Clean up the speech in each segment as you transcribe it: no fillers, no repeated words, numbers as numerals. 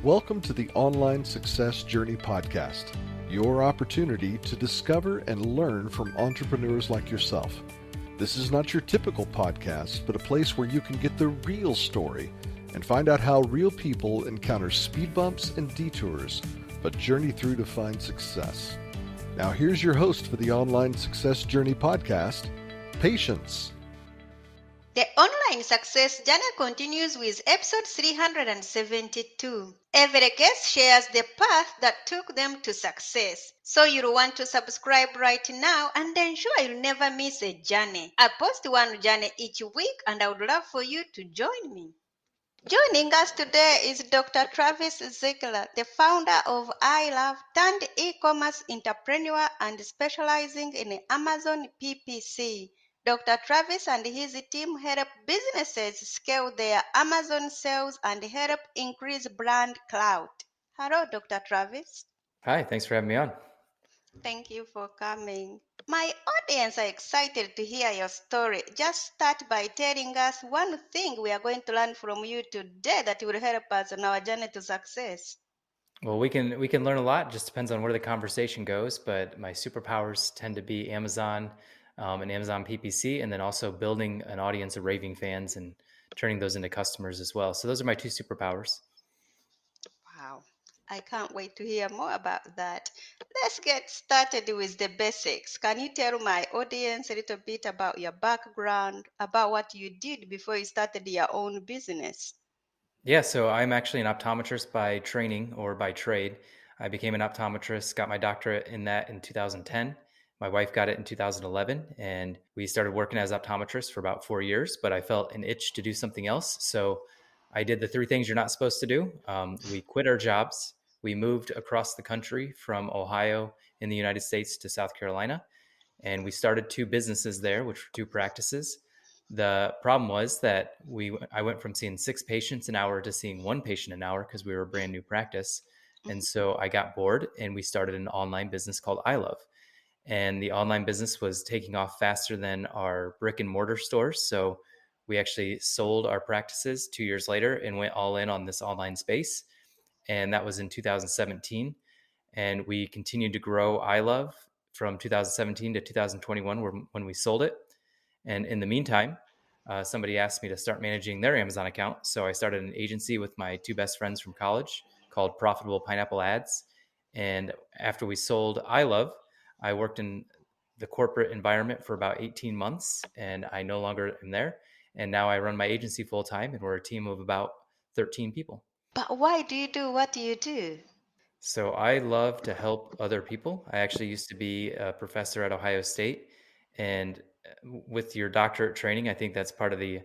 Welcome to the Online Success Journey podcast, your opportunity to discover and learn from entrepreneurs like yourself. This is not your typical podcast, but a place where you can get the real story and find out how real people encounter speed bumps and detours, but journey through to find success. Now here's your host for the Online Success Journey podcast, Patience. The Online Success Journey continues with episode 372. Every guest shares the path that took them to success. So you'll want to subscribe right now and ensure you'll never miss a journey. I post one journey each week and I would love for you to join me. Joining us today is Dr. Travis Zigler, the founder of I Love, turned e-commerce entrepreneur and specializing in Amazon PPC. Dr. Travis and his team help businesses scale their Amazon sales and help increase brand clout. Hello, Dr. Travis. Hi, thanks for having me on. Thank you for coming. My audience are excited to hear your story. Just start by telling us one thing we are going to learn from you today that will help us on our journey to success. Well, we can learn a lot. Just depends on where the conversation goes. But my superpowers tend to be Amazon and Amazon PPC, and then also building an audience of raving fans and turning those into customers as well. So those are my two superpowers. Wow. I can't wait to hear more about that. Let's get started with the basics. Can you tell my audience a little bit about your background, about what you did before you started your own business? Yeah, so I'm actually an optometrist by training or by trade. I became an optometrist, got my doctorate in that in 2010. My wife got it in 2011, and we started working as optometrists for about 4 years, but I felt an itch to do something else. So I did the three things you're not supposed to do. We quit our jobs. We moved across the country from Ohio in the United States to South Carolina, and we started two businesses there, which were two practices. The problem was that I went from seeing 6 patients an hour to seeing 1 patient an hour because we were a brand new practice. And so I got bored and we started an online business called I Love. And the online business was taking off faster than our brick and mortar stores. So we actually sold our practices 2 years later and went all in on this online space. And that was in 2017. And we continued to grow I Love from 2017 to 2021 when we sold it. And in the meantime, somebody asked me to start managing their Amazon account. So I started an agency with my 2 best friends from college called Profitable Pineapple Ads. And after we sold I Love, I worked in the corporate environment for about 18 months, and I no longer am there. And now I run my agency full time, and we're a team of about 13 people. But why do you do what you do? So I love to help other people. I actually used to be a professor at Ohio State, and with your doctorate training, I think that's part of the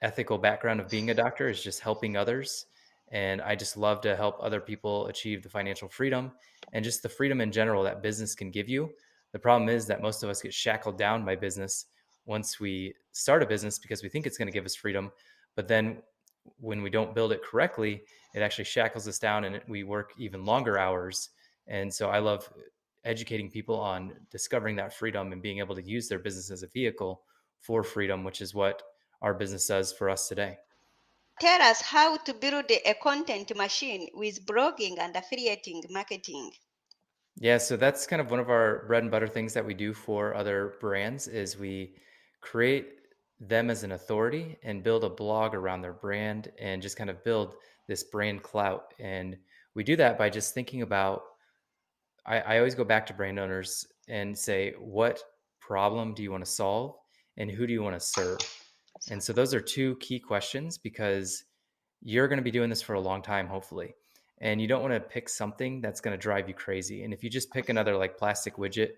ethical background of being a doctor is just helping others. And I just love to help other people achieve the financial freedom and just the freedom in general that business can give you. The problem is that most of us get shackled down by business once we start a business because we think it's going to give us freedom, but then when we don't build it correctly, it actually shackles us down and we work even longer hours. And so I love educating people on discovering that freedom and being able to use their business as a vehicle for freedom, which is what our business does for us today. Tell us how to build a content machine with blogging and affiliating marketing. Yeah, so that's kind of one of our bread and butter things that we do for other brands is we create them as an authority and build a blog around their brand and just kind of build this brand clout. And we do that by just thinking about I always go back to brand owners and say, what problem do you want to solve and who do you want to serve? And so those are two key questions because you're going to be doing this for a long time, hopefully. And you don't want to pick something that's going to drive you crazy. And if you just pick another like plastic widget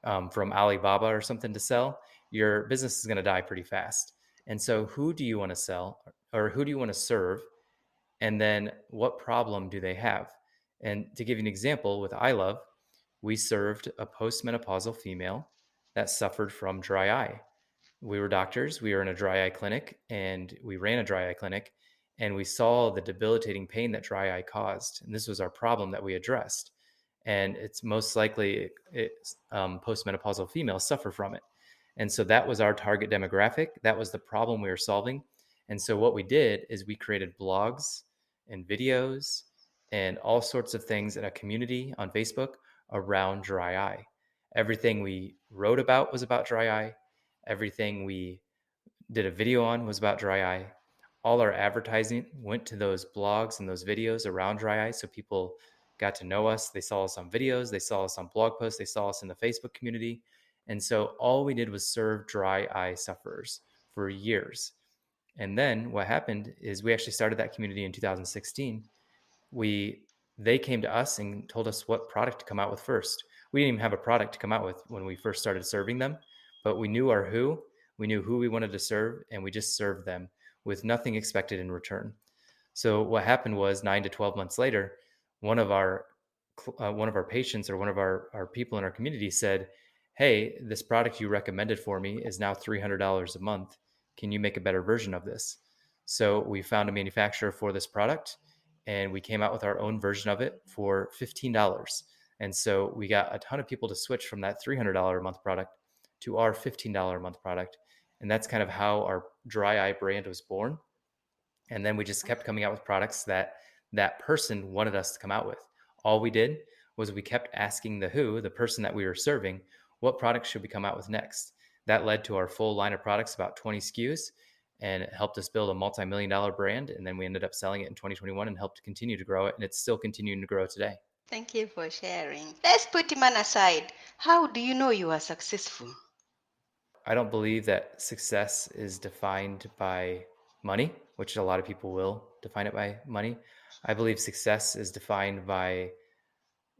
from Alibaba or something to sell, your business is going to die pretty fast. And so who do you want to sell or who do you want to serve? And then what problem do they have? And to give you an example with I Love, we served a postmenopausal female that suffered from dry eye. We were doctors, we were in a dry eye clinic, and we ran a dry eye clinic, and we saw the debilitating pain that dry eye caused. And this was our problem that we addressed. And it's most likely postmenopausal females suffer from it. And so that was our target demographic. That was the problem we were solving. And so what we did is we created blogs and videos and all sorts of things in a community on Facebook around dry eye. Everything we wrote about was about dry eye. Everything we did a video on was about dry eye. All our advertising went to those blogs and those videos around dry eye. So people got to know us. They saw us on videos, they saw us on blog posts, they saw us in the Facebook community. And so all we did was serve dry eye sufferers for years. And then what happened is we actually started that community in 2016. They came to us and told us what product to come out with first. We didn't even have a product to come out with when we first started serving them, but we knew we knew who we wanted to serve, and we just served them with nothing expected in return. So what happened was 9 to 12 months later, one of our one of our patients or one of our people in our community said, "Hey, this product you recommended for me is now $300 a month. Can you make a better version of this?" So we found a manufacturer for this product, and we came out with our own version of it for $15. And so we got a ton of people to switch from that $300 a month product to our $15 a month product. And that's kind of how our dry eye brand was born. And then we just kept coming out with products that that person wanted us to come out with. All we did was we kept asking the person that we were serving, what products should we come out with next? That led to our full line of products, about 20 SKUs, and it helped us build a multi-million-dollar brand. And then we ended up selling it in 2021 and helped continue to grow it. And it's still continuing to grow today. Thank you for sharing. Let's put man aside. How do you know you are successful? I don't believe that success is defined by money, which a lot of people will define it by money. I believe success is defined by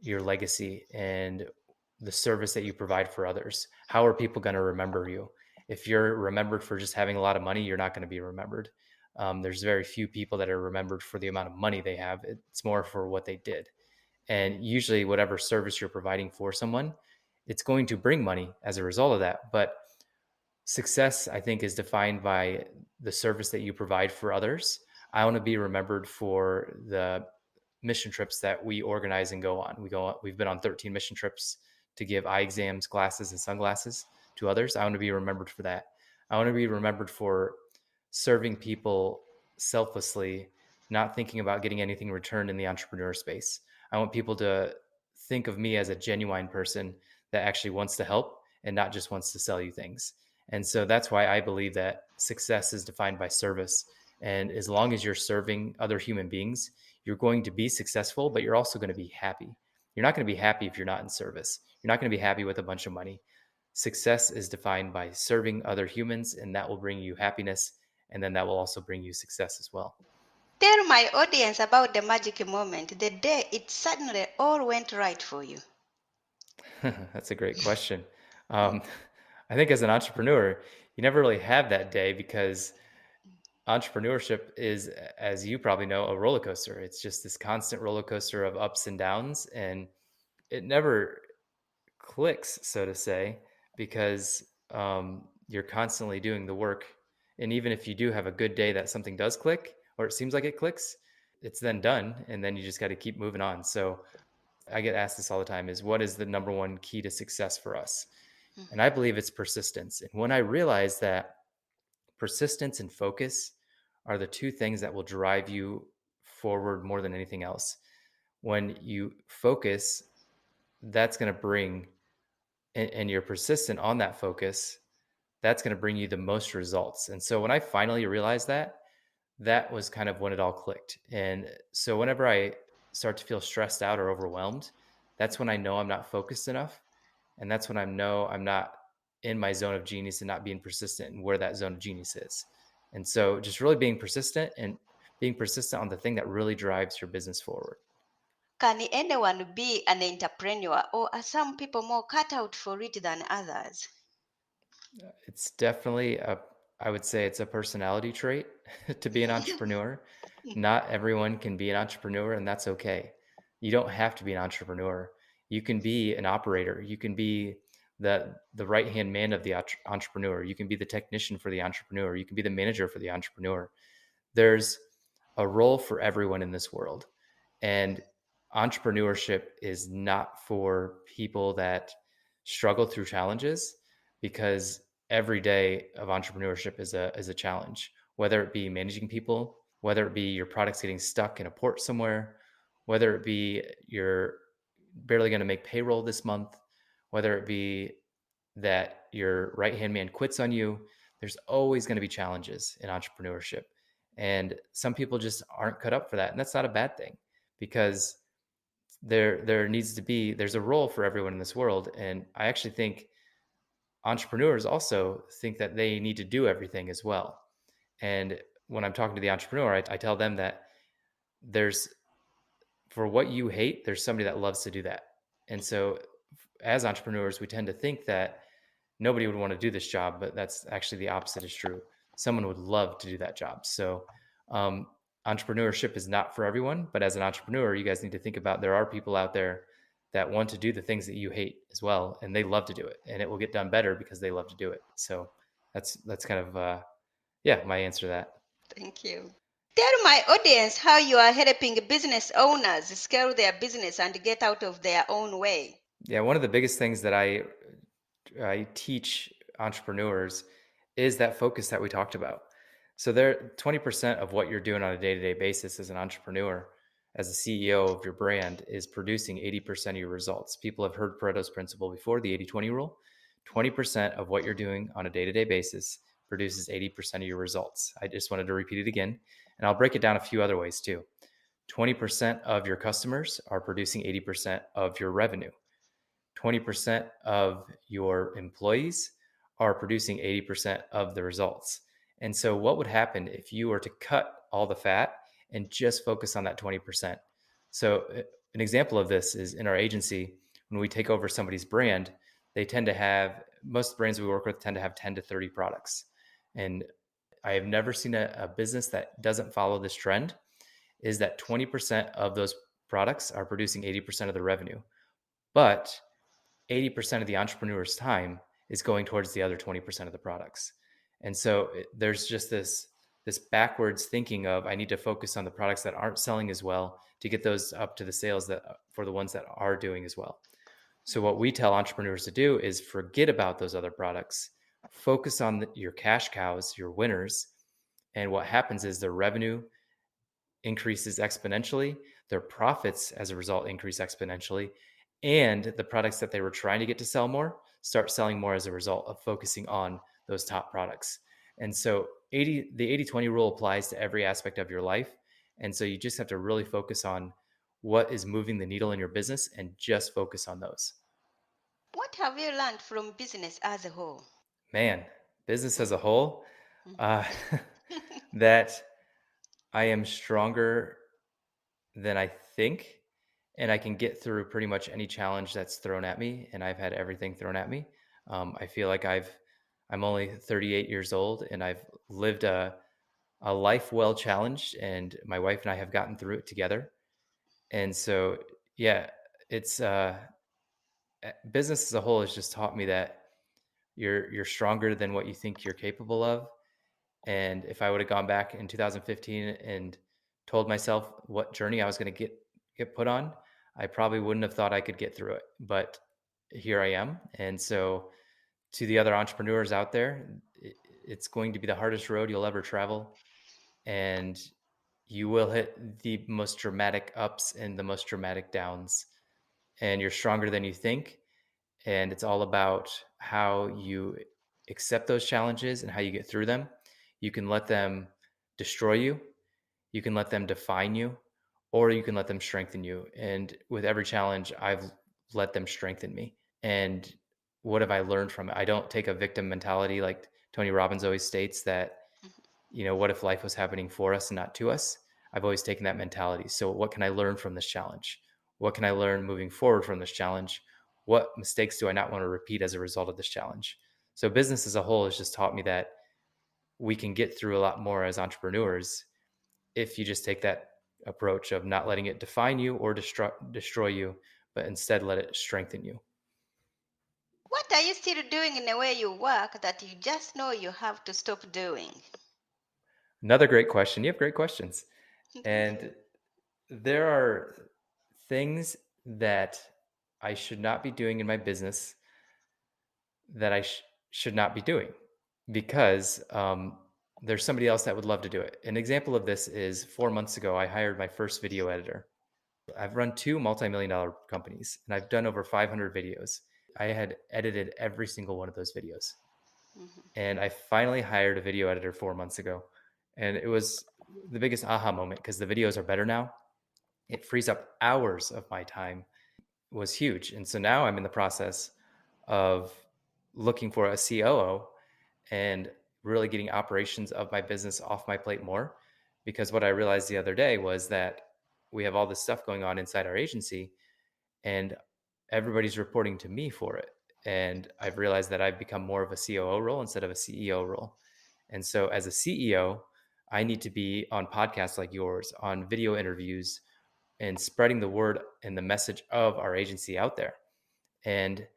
your legacy and the service that you provide for others. How are people going to remember you? If you're remembered for just having a lot of money, you're not going to be remembered. There's very few people that are remembered for the amount of money they have. It's more for what they did. And usually, whatever service you're providing for someone, it's going to bring money as a result of that. But success, I think, is defined by the service that you provide for others. I want to be remembered for the mission trips that we organize and go on. We've been on 13 mission trips to give eye exams, glasses, and sunglasses to others. I want to be remembered for that. I want to be remembered for serving people selflessly, not thinking about getting anything returned in the entrepreneur space. I want people to think of me as a genuine person that actually wants to help and not just wants to sell you things. And so that's why I believe that success is defined by service. And as long as you're serving other human beings, you're going to be successful, but you're also going to be happy. You're not going to be happy if you're not in service. You're not going to be happy with a bunch of money. Success is defined by serving other humans, and that will bring you happiness. And then that will also bring you success as well. Tell my audience about the magic moment, the day it suddenly all went right for you. That's a great question. I think as an entrepreneur, you never really have that day because entrepreneurship is, as you probably know, a roller coaster. It's just this constant roller coaster of ups and downs, and it never clicks, so to say, because you're constantly doing the work. And even if you do have a good day that something does click, or it seems like it clicks, it's then done, and then you just got to keep moving on. So I get asked this all the time: is what is the number one key to success for us? And I believe it's persistence. And when I realized that persistence and focus are the two things that will drive you forward more than anything else. When you focus, that's going to bring, and you're persistent on that focus, that's going to bring you the most results. And so when I finally realized that, that was kind of when it all clicked. And so whenever I start to feel stressed out or overwhelmed, that's when I know I'm not focused enough. And that's when I know I'm not in my zone of genius and not being persistent in where that zone of genius is. And so just really being persistent and being persistent on the thing that really drives your business forward. Can anyone be an entrepreneur, or are some people more cut out for it than others? It's definitely I would say it's a personality trait to be an entrepreneur. Not everyone can be an entrepreneur, and that's okay. You don't have to be an entrepreneur. You can be an operator. You can be the right hand man of the entrepreneur. You can be the technician for the entrepreneur. You can be the manager for the entrepreneur. There's a role for everyone in this world, and entrepreneurship is not for people that struggle through challenges, because every day of entrepreneurship is a challenge, whether it be managing people, whether it be your product's getting stuck in a port somewhere, whether it be you're barely going to make payroll this month, whether it be that your right hand man quits on you. There's always going to be challenges in entrepreneurship. And some people just aren't cut up for that. And that's not a bad thing, because there's a role for everyone in this world. And I actually think entrepreneurs also think that they need to do everything as well. And when I'm talking to the entrepreneur, I tell them that there's for what you hate, there's somebody that loves to do that. And so as entrepreneurs, we tend to think that nobody would want to do this job, but that's actually the opposite is true. Someone would love to do that job. So um, entrepreneurship is not for everyone, but as an entrepreneur, you guys need to think about there are people out there that want to do the things that you hate as well, and they love to do it, and it will get done better because they love to do it. So that's kind of yeah, my answer to that. Thank you. Tell my audience how you are helping business owners scale their business and get out of their own way. Yeah, one of the biggest things that I teach entrepreneurs is that focus that we talked about. So there 20% of what you're doing on a day-to-day basis as an entrepreneur, as a CEO of your brand, is producing 80% of your results. People have heard Pareto's principle before, the 80-20 rule. 20% of what you're doing on a day-to-day basis produces 80% of your results. I just wanted to repeat it again, and I'll break it down a few other ways too. 20% of your customers are producing 80% of your revenue. 20% of your employees are producing 80% of the results. And so, what would happen if you were to cut all the fat and just focus on that 20%? So, an example of this is in our agency, when we take over somebody's brand, they tend to have, most brands we work with tend to have 10 to 30 products. And I have never seen a business that doesn't follow this trend, is that 20% of those products are producing 80% of the revenue. But 80% of the entrepreneur's time is going towards the other 20% of the products. And so there's just this backwards thinking of I need to focus on the products that aren't selling as well to get those up to the sales that for the ones that are doing as well. So what we tell entrepreneurs to do is forget about those other products, focus on your cash cows, your winners, and what happens is their revenue increases exponentially, their profits as a result increase exponentially, and the products that they were trying to get to sell more start selling more as a result of focusing on those top products. And so the 80-20 rule applies to every aspect of your life. And so you just have to really focus on what is moving the needle in your business and just focus on those. What have you learned from business as a whole? Man, business as a whole, uh, that I am stronger than I think, and I can get through pretty much any challenge that's thrown at me. And I've had everything thrown at me. I feel like I'm only 38 years old, and I've lived a life well challenged, and my wife and I have gotten through it together. And so, yeah, it's business as a whole has just taught me that you're stronger than what you think you're capable of. And if I would have gone back in 2015 and told myself what journey I was going to get put on, I probably wouldn't have thought I could get through it. But here I am. And so to the other entrepreneurs out there, it's going to be the hardest road you'll ever travel, and you will hit the most dramatic ups and the most dramatic downs, and you're stronger than you think. And it's all about how you accept those challenges and how you get through them. You can let them destroy you, you can let them define you, or you can let them strengthen you. And with every challenge, I've let them strengthen me. And what have I learned from it? I don't take a victim mentality like Tony Robbins always states that, what if life was happening for us and not to us? I've always taken that mentality. So, what can I learn from this challenge? What can I learn moving forward from this challenge? What mistakes do I not want to repeat as a result of this challenge? So, business as a whole has just taught me that we can get through a lot more as entrepreneurs if you just take that approach of not letting it define you or destroy you, but instead let it strengthen you. What are you still doing in the way you work that you just know you have to stop doing? Another great question. You have great questions. Thank And you. there are things that I should not be doing in my business that I should not be doing because there's somebody else that would love to do it. An example of this is 4 months ago, I hired my first video editor. I've run two multi-million-dollar companies and I've done over 500 videos. I had edited every single one of those videos. Mhm. And I finally hired a video editor 4 months ago. And it was the biggest aha moment because the videos are better now. It frees up hours of my time. It was huge. And so now I'm in the process of looking for a COO and really getting operations of my business off my plate more. Because what I realized the other day was that we have all this stuff going on inside our agency and everybody's reporting to me for it. And I've realized that I've become more of a COO role instead of a CEO role. And so as a CEO, I need to be on podcasts like yours, on video interviews, and spreading the word and the message of our agency out there. And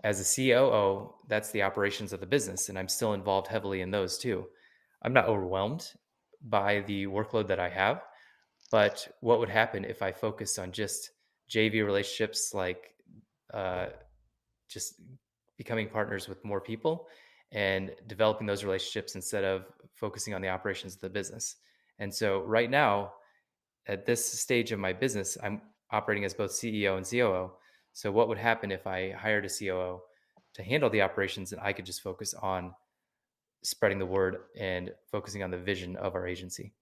as a COO, that's the operations of the business. And I'm still involved heavily in those too. I'm not overwhelmed by the workload that I have, but what would happen if I focused on just JV relationships, like uh, just becoming partners with more people and developing those relationships instead of focusing on the operations of the business? And so, right now, at this stage of my business, I'm operating as both CEO and COO. So, what would happen if I hired a COO to handle the operations and I could just focus on spreading the word and focusing on the vision of our agency?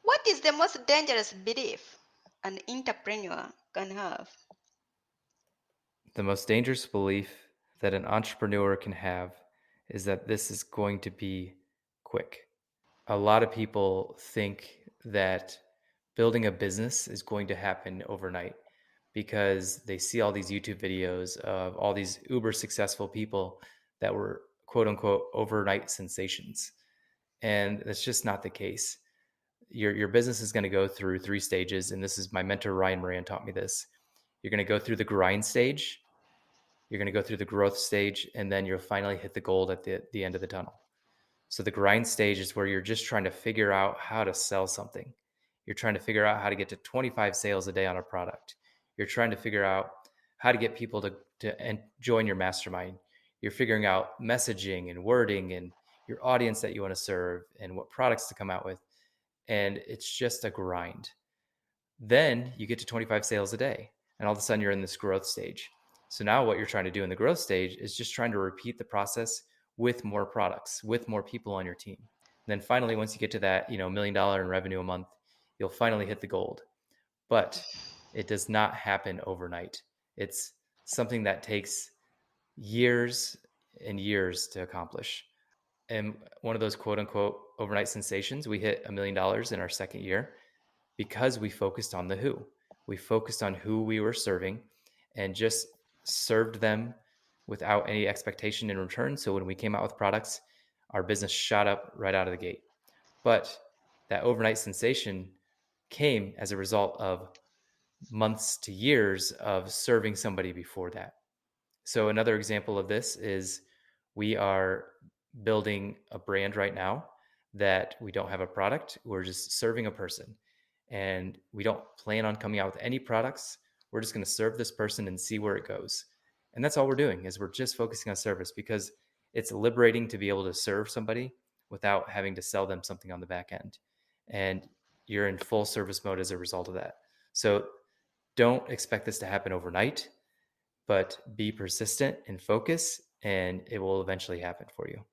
What is the most dangerous belief an entrepreneur can have? The most dangerous belief that an entrepreneur can have is that this is going to be quick. A lot of people think that building a business is going to happen overnight because they see all these YouTube videos of all these uber successful people that were quote unquote overnight sensations. And that's just not the case. Your business is going to go through three stages. And this is my mentor, Ryan Moran, taught me this. You're going to go through the grind stage, you're going to go through the growth stage, and then you'll finally hit the gold at the end of the tunnel. So the grind stage is where you're just trying to figure out how to sell something. You're trying to figure out how to get to 25 sales a day on a product. You're trying to figure out how to get people to join your mastermind. You're figuring out messaging and wording and your audience that you want to serve and what products to come out with. And it's just a grind. Then you get to 25 sales a day, and all of a sudden you're in this growth stage. So now what you're trying to do in the growth stage is just trying to repeat the process with more products, with more people on your team. And then finally, once you get to that, $1 million in revenue a month, you'll finally hit the gold. But it does not happen overnight. It's something that takes years and years to accomplish. And one of those quote unquote overnight sensations, we hit $1 million in our second year because we focused on the who. We focused on who we were serving and just served them without any expectation in return. So when we came out with products, our business shot up right out of the gate. But that overnight sensation came as a result of months to years of serving somebody before that. So another example of this is we are building a brand right now that we don't have a product. We're just serving a person. And we don't plan on coming out with any products. We're just going to serve this person and see where it goes. And that's all we're doing is we're just focusing on service because it's liberating to be able to serve somebody without having to sell them something on the back end. And you're in full service mode as a result of that. So don't expect this to happen overnight, but be persistent and focus, and it will eventually happen for you.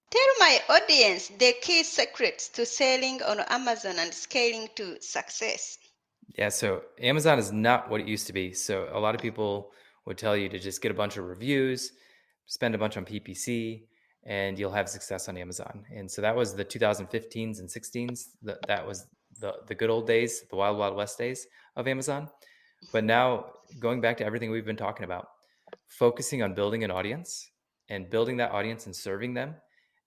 Tell my audience the key secrets to selling on Amazon and scaling to success. Yeah, so Amazon is not what it used to be. So a lot of people would tell you to just get a bunch of reviews, spend a bunch on PPC, and you'll have success on Amazon. And so that was the 2015s and 16s. That was the good old days, the wild, wild west days of Amazon. But now, going back to everything we've been talking about, focusing on building an audience and building that audience and serving them.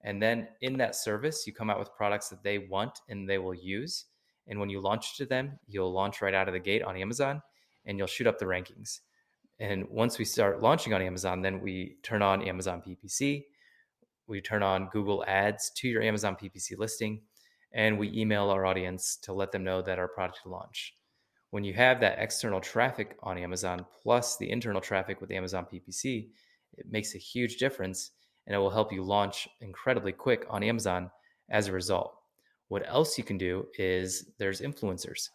And then in that service, you come out with products that they want and they will use. And when you launch to them, you'll launch right out of the gate on Amazon and you'll shoot up the rankings. And once we start launching on Amazon, then we turn on Amazon PPC, we turn on Google Ads to your Amazon PPC listing, and we email our audience to let them know that our product will launch. When you have that external traffic on Amazon plus the internal traffic with Amazon PPC, it makes a huge difference and it will help you launch incredibly quick on Amazon as a result. What else you can do is there's influencers.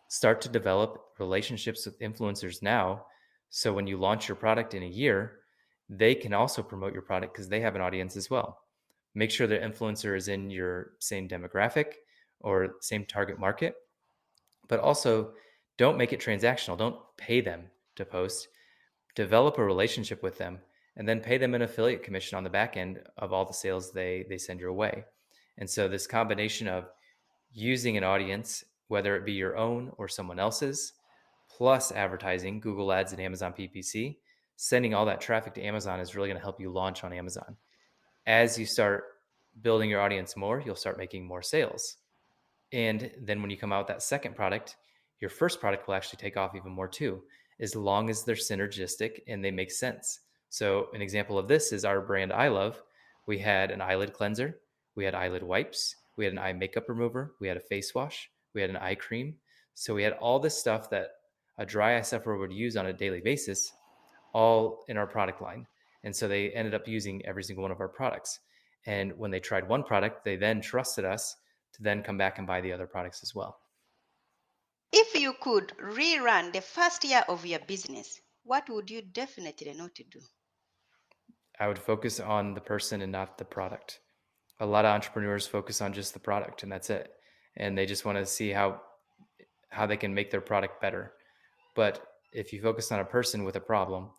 Start to develop relationships with influencers now. So when you launch your product in a year, they can also promote your product because they have an audience as well. Make sure the influencer is in your same demographic or same target market, but also don't make it transactional. Don't pay them to post. Develop a relationship with them and then pay them an affiliate commission on the back end of all the sales they send your way. And so this combination of using an audience, whether it be your own or someone else's, plus advertising, Google Ads and Amazon PPC, sending all that traffic to Amazon is really going to help you launch on Amazon. As you start building your audience more, you'll start making more sales. And then when you come out with that second product, your first product will actually take off even more too, as long as they're synergistic and they make sense. So, an example of this is our brand I Love. We had an eyelid cleanser, we had eyelid wipes, we had an eye makeup remover, we had a face wash, we had an eye cream. So, we had all this stuff that a dry eye sufferer would use on a daily basis, all in our product line. And so they ended up using every single one of our products. And when they tried one product, they then trusted us to then come back and buy the other products as well. If you could rerun the first year of your business, what would you definitely know to do? I would focus on the person and not the product. A lot of entrepreneurs focus on just the product and that's it. And they just want to see how they can make their product better. But if you focus on a person with a problem,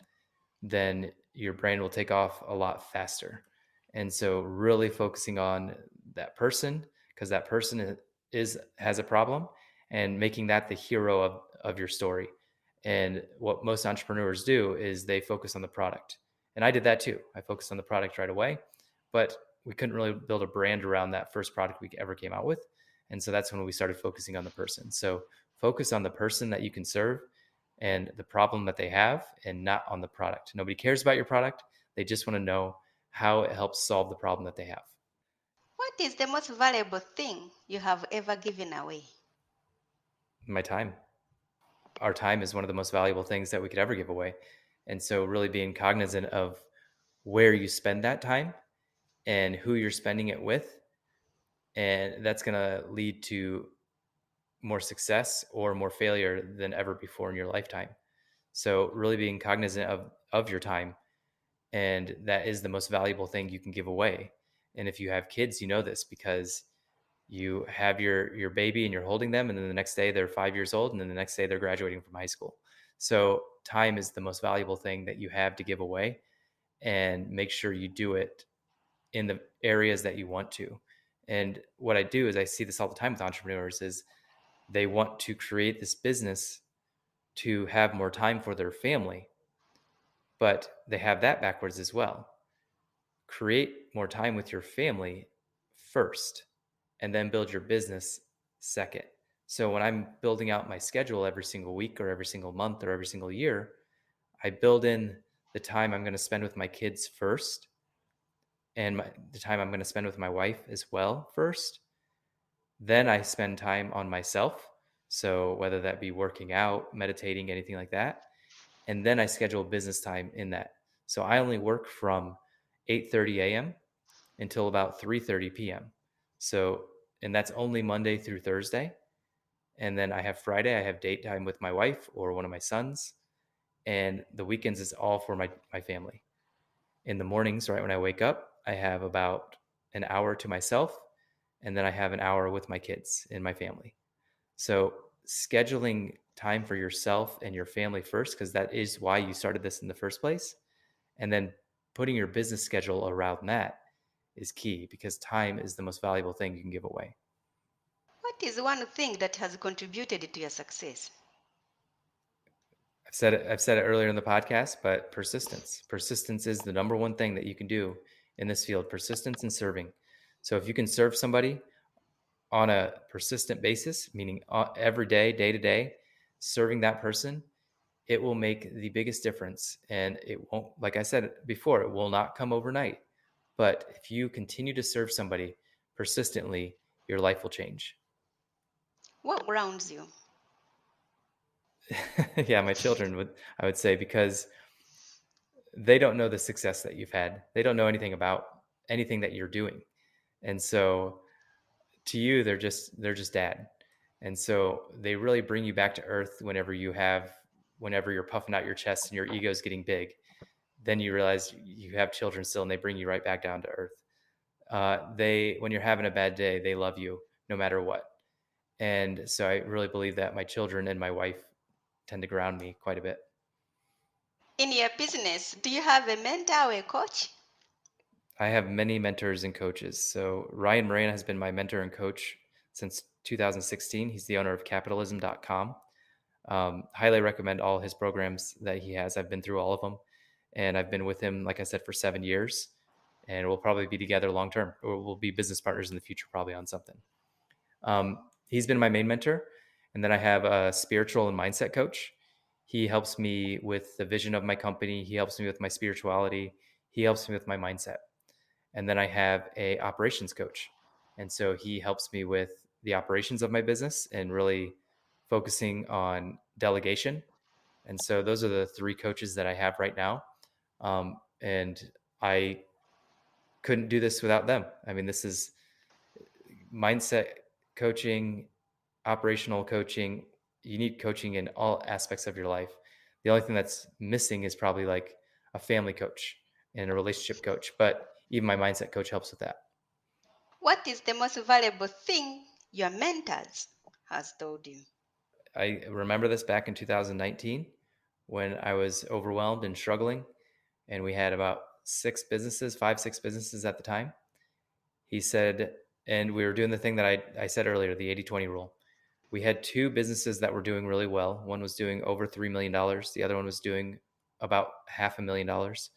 then your brain will take off a lot faster. And so really focusing on that person, because that person has a problem, and making that the hero of your story. And what most entrepreneurs do is they focus on the product. And I did that too. I focused on the product right away, but we couldn't really build a brand around that first product we ever came out with. And so that's when we started focusing on the person. So focus on the person that you can serve and the problem that they have and not on the product. Nobody cares about your product. They just want to know how it helps solve the problem that they have. What is the most valuable thing you have ever given away? My time. Our time is one of the most valuable things that we could ever give away. And so really being cognizant of where you spend that time and who you're spending it with. And that's going to lead to more success or more failure than ever before in your lifetime. So really being cognizant of your time, and that is the most valuable thing you can give away. And if you have kids, you know this because you have your baby and you're holding them, and then the next day they're 5 years old, and then the next day they're graduating from high school. So time is the most valuable thing that you have to give away, and make sure you do it in the areas that you want to. And what I do is I see this all the time with entrepreneurs is they want to create this business to have more time for their family, but they have that backwards as well. Create more time with your family first and then build your business second. So when I'm building out my schedule every single week or every single month or every single year, I build in the time I'm going to spend with my kids first and the time I'm going to spend with my wife as well first. Then I spend time on myself. So whether that be working out, meditating, anything like that. And then I schedule business time in that. So I only work from 8:30 a.m. until about 3:30 p.m. So, and that's only Monday through Thursday. And then I have Friday, I have date time with my wife or one of my sons. And the weekends is all for my family. In the mornings, right when I wake up, I have about an hour to myself. And then I have an hour with my kids and my family. So scheduling time for yourself and your family first, because that is why you started this in the first place. And then putting your business schedule around that is key because time is the most valuable thing you can give away. What is one thing that has contributed to your success? I've said it earlier in the podcast, but persistence. Persistence is the number one thing that you can do in this field. Persistence and serving. So if you can serve somebody on a persistent basis, meaning every day, day to day, serving that person, it will make the biggest difference. And it won't, like I said before, it will not come overnight. But if you continue to serve somebody persistently, your life will change. What grounds you? Yeah, my children I would say, because they don't know the success that you've had. They don't know anything about anything that you're doing. And so to you, they're just dad. And so they really bring you back to earth whenever you're puffing out your chest and your ego's getting big. Then you realize you have children still, and they bring you right back down to earth. When you're having a bad day, they love you no matter what. And so I really believe that my children and my wife tend to ground me quite a bit. In your business, do you have a mentor or a coach? I have many mentors and coaches. So Ryan Morena has been my mentor and coach since 2016. He's the owner of capitalism.com. Highly recommend all his programs that he has. I've been through all of them, and I've been with him, like I said, for 7 years, and we'll probably be together long term, or we'll be business partners in the future, probably on something. He's been my main mentor. And then I have a spiritual and mindset coach. He helps me with the vision of my company. He helps me with my spirituality. He helps me with my mindset. And then I have a operations coach. And so he helps me with the operations of my business and really focusing on delegation. And so those are the three coaches that I have right now. And I couldn't do this without them. I mean, this is mindset coaching, operational coaching. You need coaching in all aspects of your life. The only thing that's missing is probably like a family coach and a relationship coach. But even my mindset coach helps with that. What is the most valuable thing your mentors has told you? I remember this back in 2019 when I was overwhelmed and struggling, and we had about 5, 6 businesses at the time. He said, and we were doing the thing that I said earlier, the 80-20 rule. We had 2 businesses that were doing really well. One was doing over $3 million. The other one was doing about $500,000.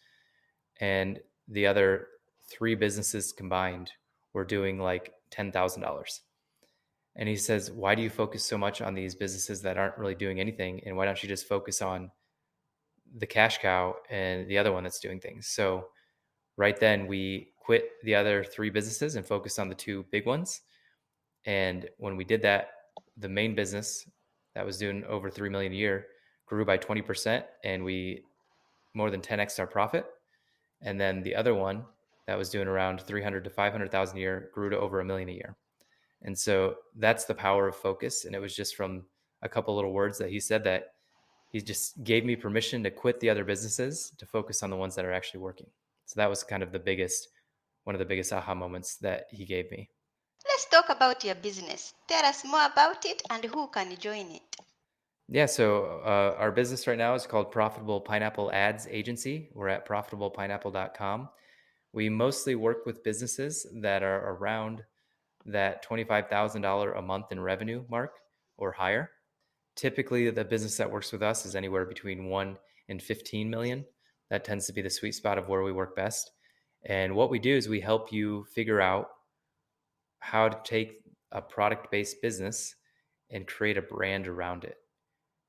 And the other 3 businesses combined were doing like $10,000. And he says, why do you focus so much on these businesses that aren't really doing anything? And why don't you just focus on the cash cow and the other one that's doing things? So right then we quit the other 3 businesses and focused on the 2 big ones. And when we did that, the main business that was doing over 3 million a year grew by 20%, and we more than 10x our profit. And then the other one that was doing around 300 to 500,000 a year grew to over $1 million a year. And so that's the power of focus. And it was just from a couple little words that he said that he just gave me permission to quit the other businesses to focus on the ones that are actually working. So that was kind of one of the biggest aha moments that he gave me. Let's talk about your business. Tell us more about it and who can join it. Yeah, so our business right now is called Profitable Pineapple Ads Agency. We're at profitablepineapple.com. We mostly work with businesses that are around that $25,000 a month in revenue mark or higher. Typically, the business that works with us is anywhere between 1 and 15 million. That tends to be the sweet spot of where we work best. And what we do is we help you figure out how to take a product-based business and create a brand around it.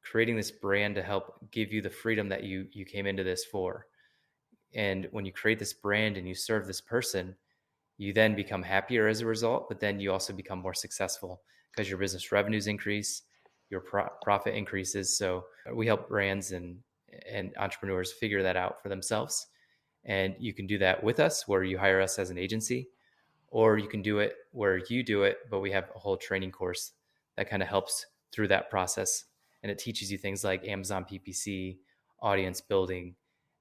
Creating this brand to help give you the freedom that you came into this for. And when you create this brand and you serve this person, you then become happier as a result, but then you also become more successful because your business revenues increase, your profit increases. So we help brands and entrepreneurs figure that out for themselves. And you can do that with us, where you hire us as an agency, or you can do it where you do it, but we have a whole training course that kind of helps through that process. And it teaches you things like Amazon PPC, audience building,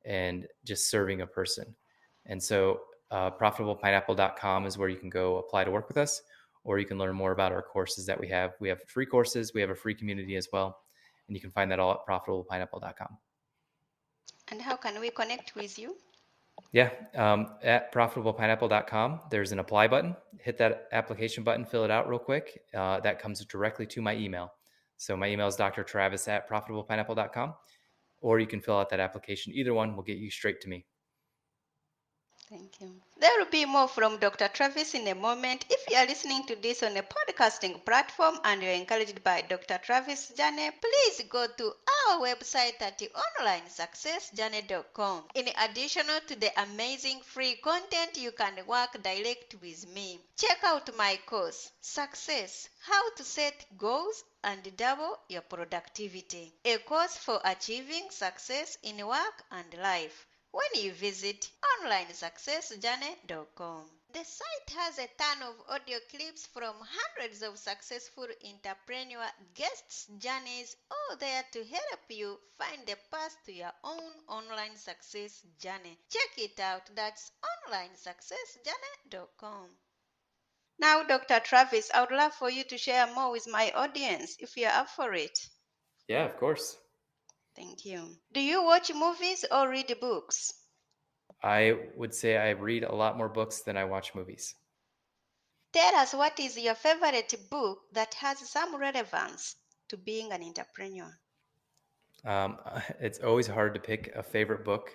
and just serving a person. And so profitablepineapple.com is where you can go apply to work with us, or you can learn more about our courses that we have. We have free courses. We have a free community as well. And you can find that all at profitablepineapple.com. And how can we connect with you? Yeah, at profitablepineapple.com, there's an apply button. Hit that application button, fill it out real quick. That comes directly to my email. So my email is drtravis at profitablepineapple.com, or you can fill out that application. Either one will get you straight to me. Thank you. There will be more from Dr. Travis in a moment. If you are listening to this on a podcasting platform and you're encouraged by Dr. Travis' journey, please go to our website at onlinesuccessjourney.com. In addition to the amazing free content, you can work direct with me. Check out my course, Success: How to Set Goals and Double Your Productivity, a course for achieving success in work and life, when you visit onlinesuccessjourney.com. The site has a ton of audio clips from hundreds of successful entrepreneur guests' journeys, all there to help you find the path to your own online success journey. Check it out. That's onlinesuccessjourney.com. Now, Dr. Travis, I would love for you to share more with my audience if you're up for it. Yeah, of course. Thank you. Do you watch movies or read books? I would say I read a lot more books than I watch movies. Tell us, what is your favorite book that has some relevance to being an entrepreneur? It's always hard to pick a favorite book,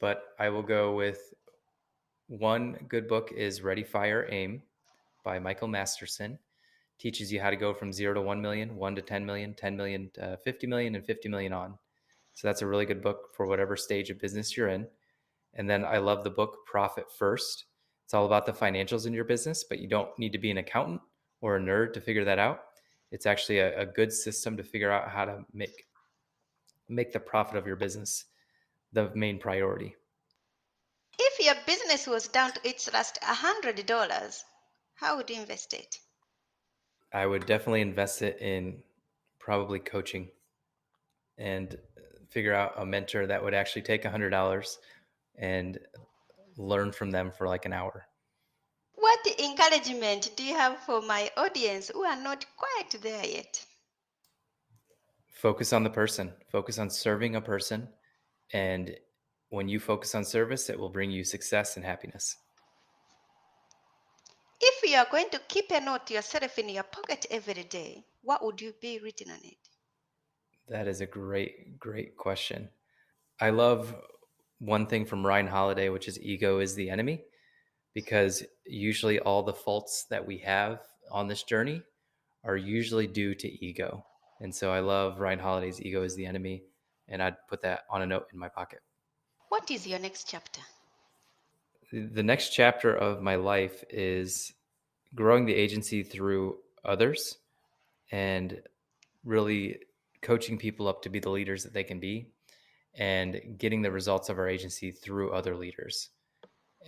but I will go with one good book is Ready, Fire, Aim by Michael Masterson. Teaches you how to go from 0 to 1 million, 1 to 10 million, 10 million to 50 million, and 50 million on. So that's a really good book for whatever stage of business you're in. And then I love the book Profit First. It's all about the financials in your business, but you don't need to be an accountant or a nerd to figure that out. It's actually a good system to figure out how to make the profit of your business the main priority. If your business was down to its last $100, how would you invest it? I would definitely invest it in probably coaching and figure out a mentor that would actually take $100 and learn from them for like an hour. What encouragement do you have for my audience who are not quite there yet? Focus on the person, focus on serving a person. And when you focus on service, it will bring you success and happiness. If you are going to keep a note to yourself in your pocket every day, what would you be written on it? That is a great question. I love one thing from Ryan Holiday, which is ego is the enemy, because usually all the faults that we have on this journey are usually due to ego. And so I love Ryan Holiday's Ego is the Enemy, and I'd put that on a note in my pocket. What is your next chapter? The next chapter of my life is growing the agency through others and really coaching people up to be the leaders that they can be, and getting the results of our agency through other leaders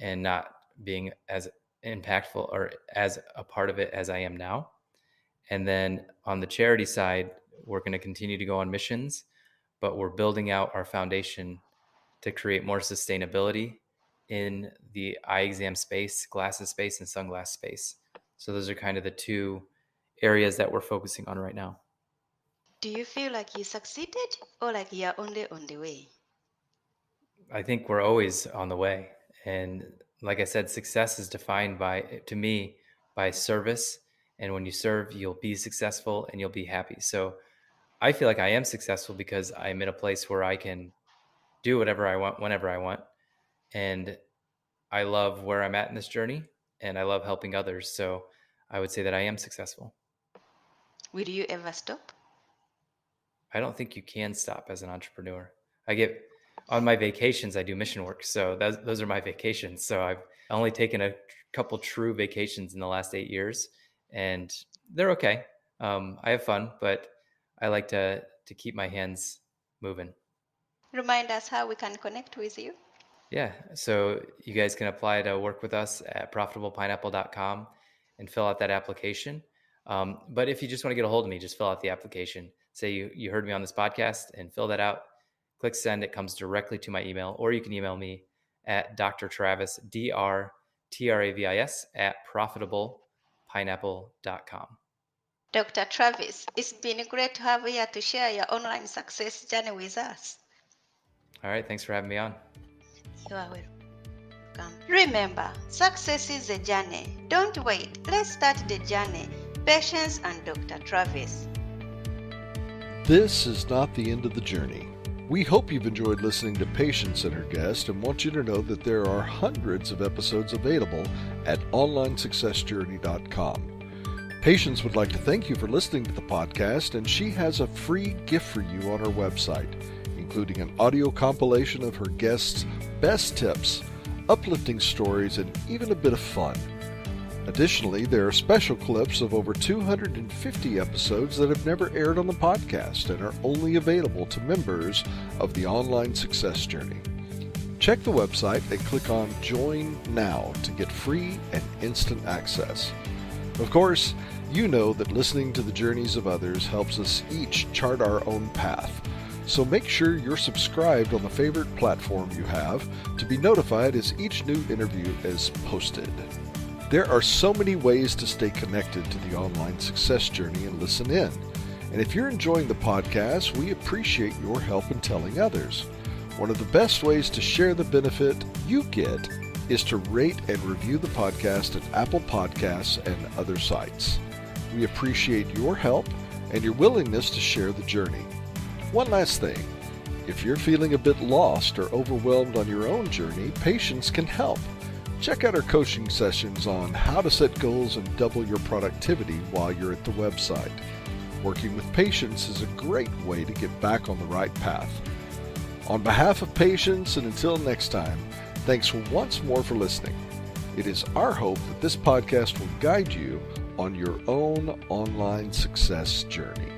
and not being as impactful or as a part of it as I am now. And then on the charity side, we're going to continue to go on missions, but we're building out our foundation to create more sustainability in the eye exam space, glasses space, and sunglass space. So those are kind of the two areas that we're focusing on right now. Do you feel like you succeeded or like you're only on the way? I think we're always on the way. And like I said, success is defined to me, by service. And when you serve, you'll be successful and you'll be happy. So I feel like I am successful because I'm in a place where I can do whatever I want, whenever I want. And I love where I'm at in this journey, and I love helping others. So I would say that I am successful. Will you ever stop? I don't think you can stop as an entrepreneur. On my vacations, I do mission work. So those are my vacations. So I've only taken a couple true vacations in the last 8 years, and they're okay. I have fun, but I like to keep my hands moving. Remind us how we can connect with you. Yeah. So you guys can apply to work with us at profitablepineapple.com and fill out that application. But if you just want to get a hold of me, just fill out the application. Say you heard me on this podcast and fill that out. Click send. It comes directly to my email, or you can email me at drtravis, DRTRAVIS @profitablepineapple.com. Dr. Travis, it's been great to have you here to share your online success journey with us. All right. Thanks for having me on. You are welcome. Remember, success is a journey. Don't wait. Let's start the journey. Patience and Dr. Travis. This is not the end of the journey. We hope you've enjoyed listening to Patience and her guest, and want you to know that there are hundreds of episodes available at onlinesuccessjourney.com. Patience would like to thank you for listening to the podcast, and she has a free gift for you on her website, including an audio compilation of her guests' best tips, uplifting stories, and even a bit of fun. Additionally, there are special clips of over 250 episodes that have never aired on the podcast and are only available to members of the Online Success Journey. Check the website and click on Join Now to get free and instant access. Of course, you know that listening to the journeys of others helps us each chart our own path. So make sure you're subscribed on the favorite platform you have to be notified as each new interview is posted. There are so many ways to stay connected to the online success journey and listen in. And if you're enjoying the podcast, we appreciate your help in telling others. One of the best ways to share the benefit you get is to rate and review the podcast at Apple Podcasts and other sites. We appreciate your help and your willingness to share the journey. One last thing, if you're feeling a bit lost or overwhelmed on your own journey, Patience can help. Check out our coaching sessions on how to set goals and double your productivity while you're at the website. Working with Patience is a great way to get back on the right path. On behalf of Patience, and until next time, thanks once more for listening. It is our hope that this podcast will guide you on your own online success journey.